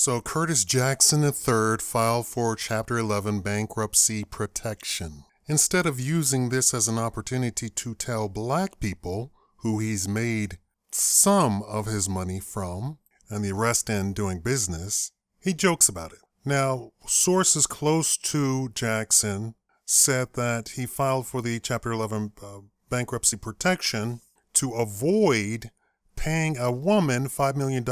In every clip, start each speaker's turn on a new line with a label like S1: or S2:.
S1: So Curtis Jackson III filed for Chapter 11 bankruptcy protection. Instead of using this as an opportunity to tell black people who he's made some of his money from and the rest in doing business, he jokes about it. Now, sources close to Jackson said that he filed for the Chapter 11 bankruptcy protection to avoid paying a woman $5 million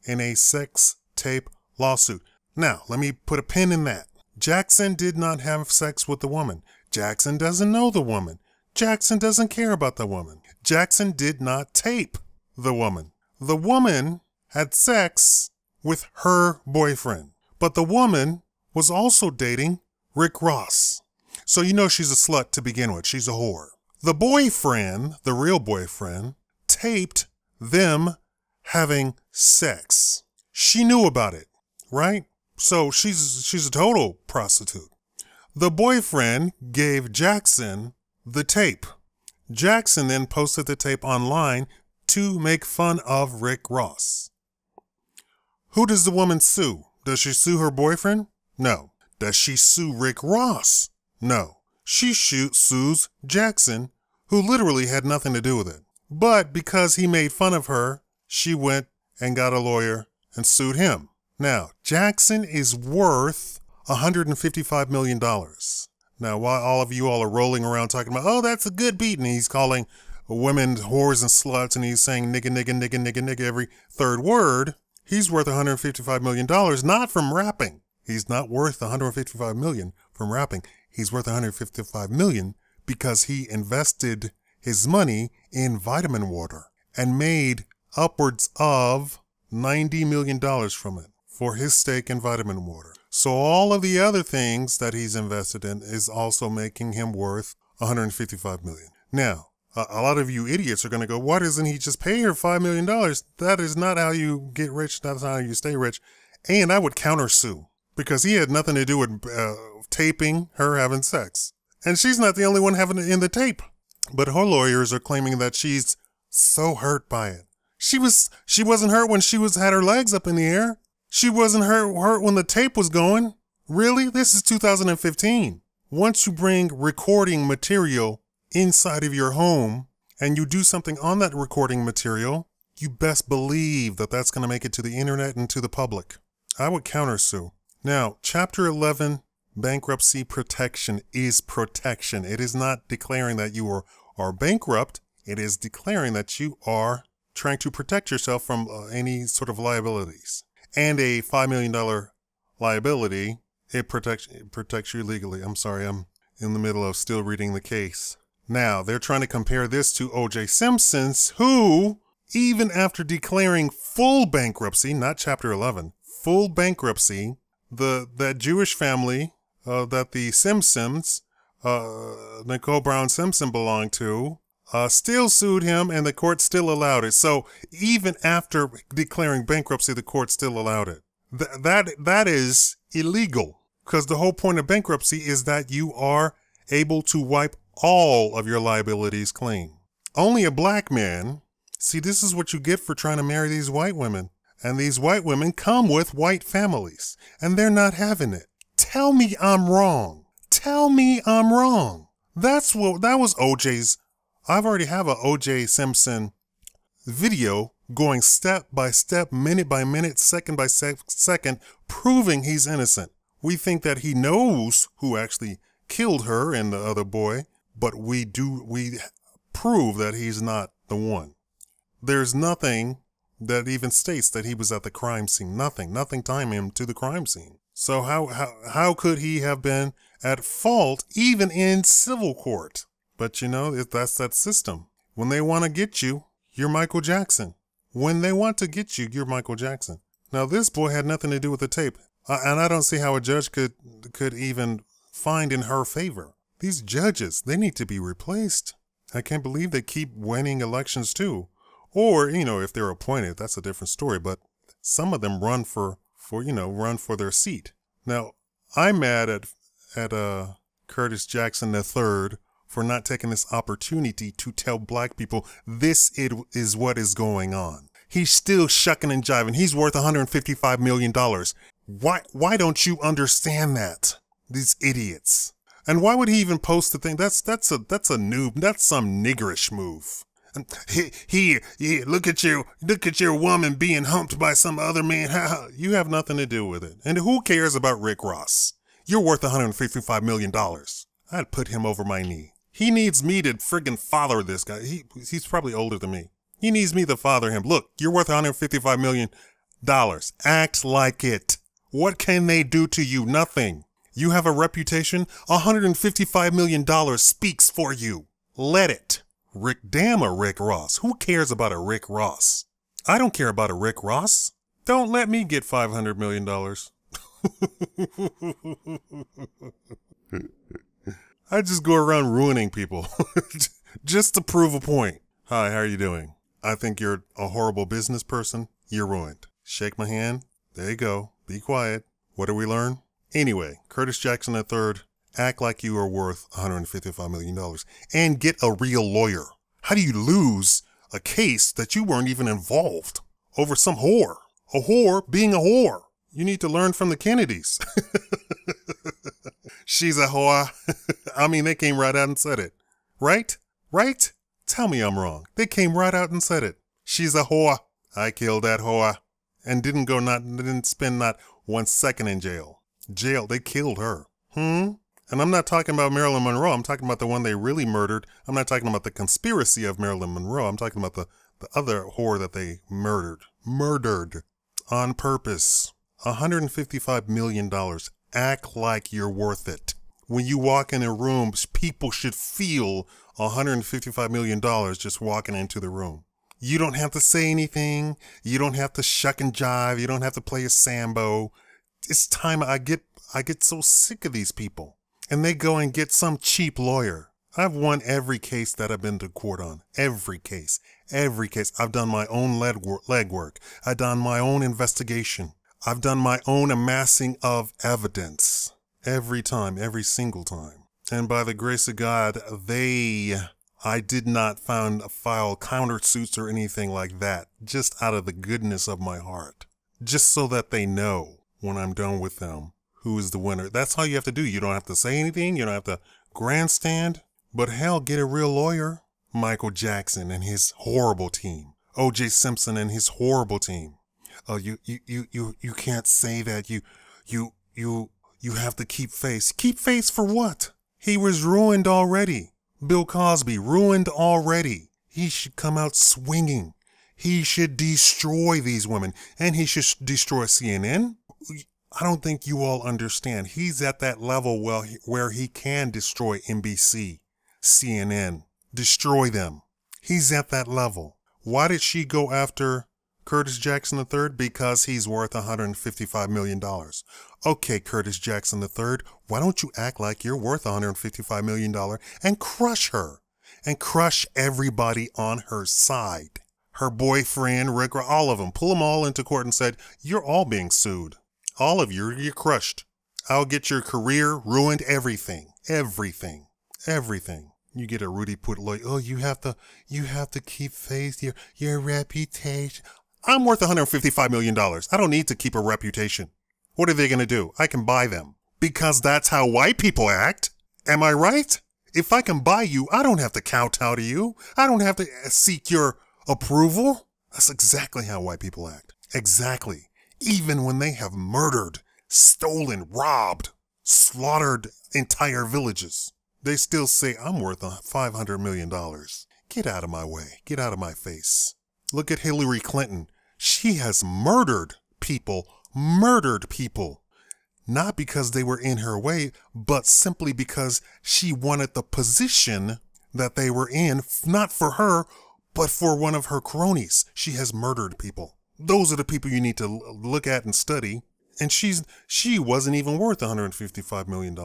S1: in a sex tape lawsuit. Now, let me put a pin in that. Jackson did not have sex with the woman. Jackson doesn't know the woman. Jackson doesn't care about the woman. Jackson did not tape the woman. The woman had sex with her boyfriend, but the woman was also dating Rick Ross. So you know she's a slut to begin with. She's a whore. The boyfriend, the real boyfriend, taped them having sex. She knew about it, right? So she's a total prostitute. The boyfriend gave Jackson the tape. Jackson then posted the tape online to make fun of Rick Ross. Who does the woman sue? Does she sue her boyfriend? No. Does she sue Rick Ross? No. She sues Jackson, who literally had nothing to do with it. But because he made fun of her, she went and got a lawyer and sued him. Now, Jackson is worth $155 million. Now, while all of you all are rolling around talking about, oh, that's a good beat, and he's calling women whores and sluts, and he's saying nigga, nigga, nigga, nigga, nigga every third word, he's worth $155 million, not from rapping. He's not worth $155 million from rapping. He's worth $155 million because he invested his money in vitamin water and made upwards of $90 million from it for his stake in vitamin water. So all of the other things that he's invested in is also making him worth $155 million. Now, a lot of you idiots are going to go, why doesn't he just pay her $5 million? That is not how you get rich. That's not how you stay rich. And I would countersue because he had nothing to do with taping her having sex. And she's not the only one having it in the tape. But her lawyers are claiming that she's so hurt by it. She wasn't hurt when she had her legs up in the air. She wasn't hurt when the tape was going. Really? This is 2015. Once you bring recording material inside of your home and you do something on that recording material, you best believe that that's going to make it to the internet and to the public. I would countersue. Now, Chapter 11 bankruptcy protection is protection. It is not declaring that you are bankrupt. It is declaring that you are trying to protect yourself from any sort of liabilities. And a $5 million liability, it protects you legally. I'm sorry, I'm in the middle of still reading the case. Now, they're trying to compare this to O.J. Simpson's, who, even after declaring full bankruptcy, not Chapter 11, full bankruptcy, that Jewish family that the Simpsons, Nicole Brown Simpson belonged to, still sued him and the court still allowed it. So even after declaring bankruptcy, the court still allowed it. That is illegal because the whole point of bankruptcy is that you are able to wipe all of your liabilities clean. Only a black man, see, this is what you get for trying to marry these white women. And these white women come with white families and they're not having it. Tell me I'm wrong. Tell me I'm wrong. That was OJ's. I've already have a OJ Simpson video going step by step, minute by minute, second by second, proving he's innocent. We think that he knows who actually killed her and the other boy, but we prove that he's not the one. There's nothing that even states that he was at the crime scene. Nothing tied him to the crime scene. So how could he have been at fault even in civil court? But you know, that's that system. When they want to get you, you're Michael Jackson. When they want to get you, you're Michael Jackson. Now this boy had nothing to do with the tape. And I don't see how a judge could even find in her favor. These judges, they need to be replaced. I can't believe they keep winning elections too. Or, you know, if they're appointed, that's a different story. But some of them run for their seat. Now, I'm mad at Curtis Jackson III for not taking this opportunity to tell black people this is what is going on. He's still shucking and jiving. He's worth $155 million. Why don't you understand that? These idiots. And why would he even post the thing? That's a noob. That's some niggerish move. And here, look at your woman being humped by some other man. You have nothing to do with it. And who cares about Rick Ross? You're worth $155 million. I'd put him over my knee. He needs me to friggin' father this guy. He's probably older than me. He needs me to father him. Look, you're worth $155 million. Act like it. What can they do to you? Nothing. You have a reputation. $155 million speaks for you. Let it. Damn a Rick Ross. Who cares about a Rick Ross? I don't care about a Rick Ross. Don't let me get $500 million. I just go around ruining people just to prove a point. Hi, how are you doing? I think you're a horrible business person. You're ruined. Shake my hand. There you go. Be quiet. What do we learn? Anyway, Curtis Jackson III, act like you are worth $155 million and get a real lawyer. How do you lose a case that you weren't even involved over some whore? A whore being a whore. You need to learn from the Kennedys. She's a whore. I mean, they came right out and said it. Right? Right? Tell me I'm wrong. They came right out and said it. She's a whore. I killed that whore. And didn't spend not 1 second in jail. They killed her. And I'm not talking about Marilyn Monroe. I'm talking about the one they really murdered. I'm not talking about the conspiracy of Marilyn Monroe. I'm talking about the other whore that they murdered. Murdered. On purpose. $155 million. Act like you're worth it. When you walk in a room, people should feel $155 million just walking into the room. You don't have to say anything. You don't have to shuck and jive. You don't have to play a sambo. It's time. I get so sick of these people. And they go and get some cheap lawyer. I've won every case that I've been to court on. Every case. Every case. I've done my own legwork. I've done my own investigation. I've done my own amassing of evidence. Every time. Every single time. And by the grace of God, I did not file countersuits or anything like that. Just out of the goodness of my heart. Just so that they know when I'm done with them who is the winner. That's all you have to do. You don't have to say anything. You don't have to grandstand. But hell, get a real lawyer. Michael Jackson and his horrible team. O.J. Simpson and his horrible team. Oh, you can't say that. You have to keep face. Keep face for what? He was ruined already. Bill Cosby, ruined already. He should come out swinging. He should destroy these women. And he should destroy CNN. I don't think you all understand. He's at that level where he can destroy NBC, CNN, destroy them. He's at that level. Why did she go after Curtis Jackson III? Because he's worth $155 million. Okay, Curtis Jackson III, why don't you act like you're worth $155 million and crush her and crush everybody on her side? Her boyfriend, Rick, all of them. Pull them all into court and said, you're all being sued. All of you, you're crushed. I'll get your career ruined, everything. Everything. Everything. You get a Rudy Putloy. Oh, you have to keep face, your reputation. I'm worth $155 million. I don't need to keep a reputation. What are they going to do? I can buy them. Because that's how white people act. Am I right? If I can buy you, I don't have to kowtow to you. I don't have to seek your approval. That's exactly how white people act. Exactly. Even when they have murdered, stolen, robbed, slaughtered entire villages, they still say, I'm worth $500 million. Get out of my way. Get out of my face. Look at Hillary Clinton. She has murdered people. Not because they were in her way, but simply because she wanted the position that they were in, not for her, but for one of her cronies. She has murdered people. Those are the people you need to look at and study. And she wasn't even worth $155 million.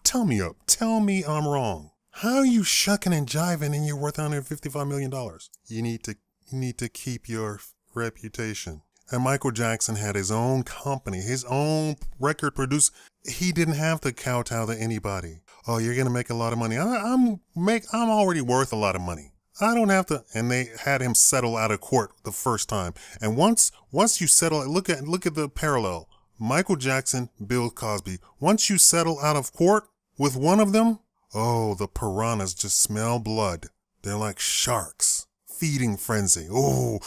S1: Tell me I'm wrong. How are you shucking and jiving and you're worth $155 million? You need to keep your reputation. And Michael Jackson had his own company, his own record producer. He didn't have to kowtow to anybody. Oh, you're going to make a lot of money. I'm already worth a lot of money. I don't have to. And they had him settle out of court the first time. And once you settle, look at the parallel. Michael Jackson, Bill Cosby. Once you settle out of court with one of them, oh, the piranhas just smell blood. They're like sharks. Feeding frenzy. Oh,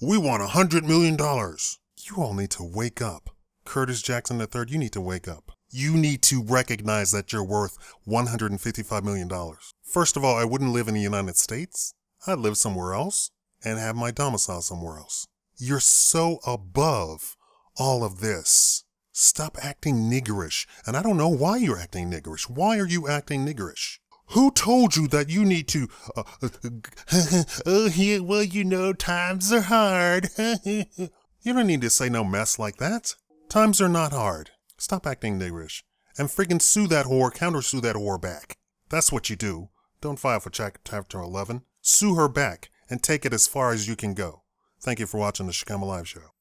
S1: we want $100 million. You all need to wake up. Curtis Jackson III, you need to wake up. You need to recognize that you're worth $155 million. First of all, I wouldn't live in the United States. I'd live somewhere else and have my domicile somewhere else. You're so above all of this. Stop acting niggerish. And I don't know why you're acting niggerish. Why are you acting niggerish? Who told you that you need to, well, you know, times are hard. You don't need to say no mess like that. Times are not hard. Stop acting niggerish. And friggin' sue that whore, countersue that whore back. That's what you do. Don't file for Chapter 11. Sue her back and take it as far as you can go. Thank you for watching the Shikama Live Show.